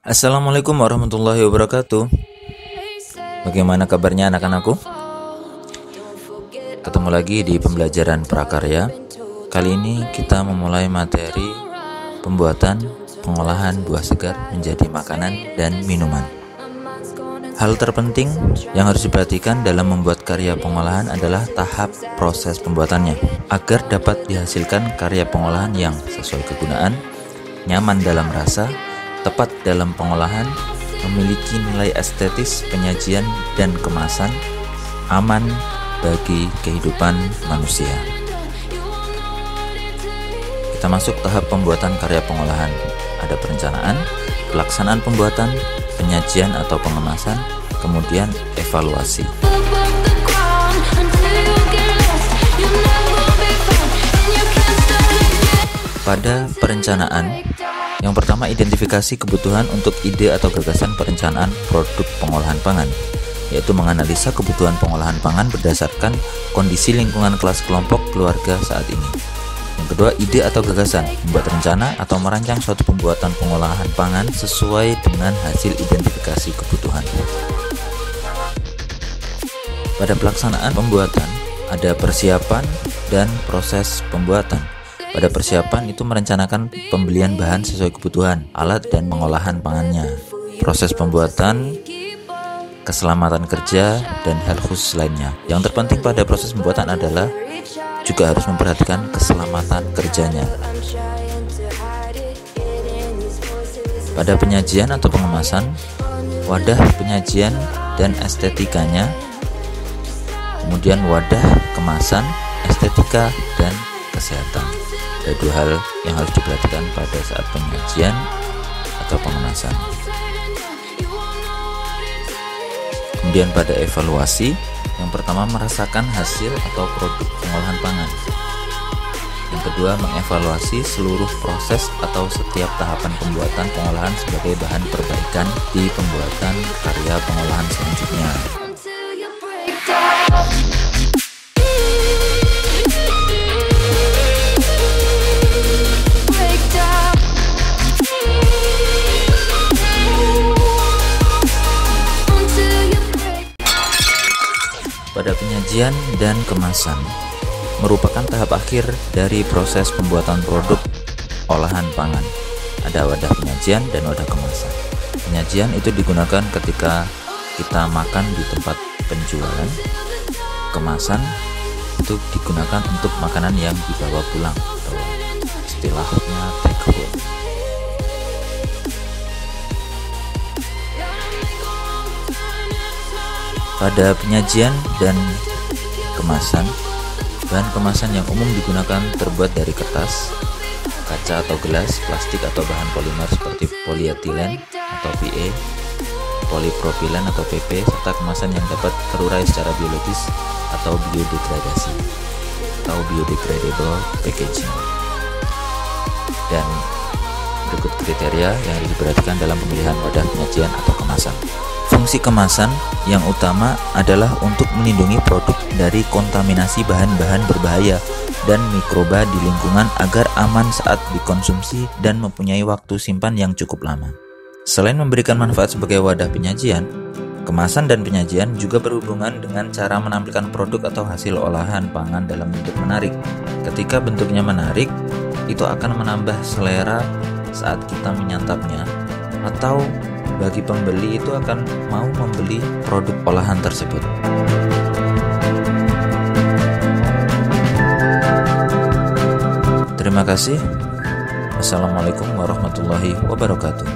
Assalamualaikum warahmatullahi wabarakatuh. Bagaimana kabarnya anak-anakku? Ketemu lagi di pembelajaran prakarya. Kali ini kita memulai materi pembuatan pengolahan buah segar menjadi makanan dan minuman. Hal terpenting yang harus diperhatikan dalam membuat karya pengolahan adalah tahap proses pembuatannya, agar dapat dihasilkan karya pengolahan yang sesuai kegunaan, nyaman dalam rasa, tepat dalam pengolahan, memiliki nilai estetis, penyajian, dan kemasan, aman bagi kehidupan manusia. Kita masuk tahap pembuatan karya pengolahan. Ada perencanaan, pelaksanaan pembuatan, penyajian atau pengemasan, kemudian evaluasi. Pada perencanaan, yang pertama, identifikasi kebutuhan untuk ide atau gagasan perencanaan produk pengolahan pangan, yaitu menganalisa kebutuhan pengolahan pangan berdasarkan kondisi lingkungan kelas kelompok keluarga saat ini. Yang kedua, ide atau gagasan, membuat rencana atau merancang suatu pembuatan pengolahan pangan sesuai dengan hasil identifikasi kebutuhan. Pada pelaksanaan pembuatan, ada persiapan dan proses pembuatan. Pada persiapan itu merencanakan pembelian bahan sesuai kebutuhan, alat dan pengolahan pangannya. Proses pembuatan, keselamatan kerja, dan hal khusus lainnya. Yang terpenting pada proses pembuatan adalah juga harus memperhatikan keselamatan kerjanya. Pada penyajian atau pengemasan, wadah penyajian dan estetikanya, kemudian wadah kemasan, estetika, dan kesehatan. Ada dua hal yang harus diperhatikan pada saat penyajian atau pengemasan. Kemudian pada evaluasi, yang pertama merasakan hasil atau produk pengolahan pangan. Yang kedua, mengevaluasi seluruh proses atau setiap tahapan pembuatan pengolahan sebagai bahan perbaikan di pembuatan karya pengolahan selanjutnya. Pada penyajian dan kemasan, merupakan tahap akhir dari proses pembuatan produk olahan pangan. Ada wadah penyajian dan wadah kemasan. Penyajian itu digunakan ketika kita makan di tempat penjualan. Kemasan itu digunakan untuk makanan yang dibawa pulang, atau istilahnya take home. Pada penyajian dan kemasan, bahan kemasan yang umum digunakan terbuat dari kertas, kaca atau gelas, plastik atau bahan polimer seperti polyethylene atau PE, polipropilen atau PP, serta kemasan yang dapat terurai secara biologis atau biodegradasi atau biodegradable packaging. Dan berikut kriteria yang harus diperhatikan dalam pemilihan wadah penyajian atau kemasan. Fungsi kemasan yang utama adalah untuk melindungi produk dari kontaminasi bahan-bahan berbahaya dan mikroba di lingkungan agar aman saat dikonsumsi dan mempunyai waktu simpan yang cukup lama. Selain memberikan manfaat sebagai wadah penyajian, kemasan dan penyajian juga berhubungan dengan cara menampilkan produk atau hasil olahan pangan dalam bentuk menarik. Ketika bentuknya menarik, itu akan menambah selera saat kita menyantapnya, atau bagi pembeli itu akan mau membeli produk olahan tersebut. Terima kasih. Assalamualaikum warahmatullahi wabarakatuh.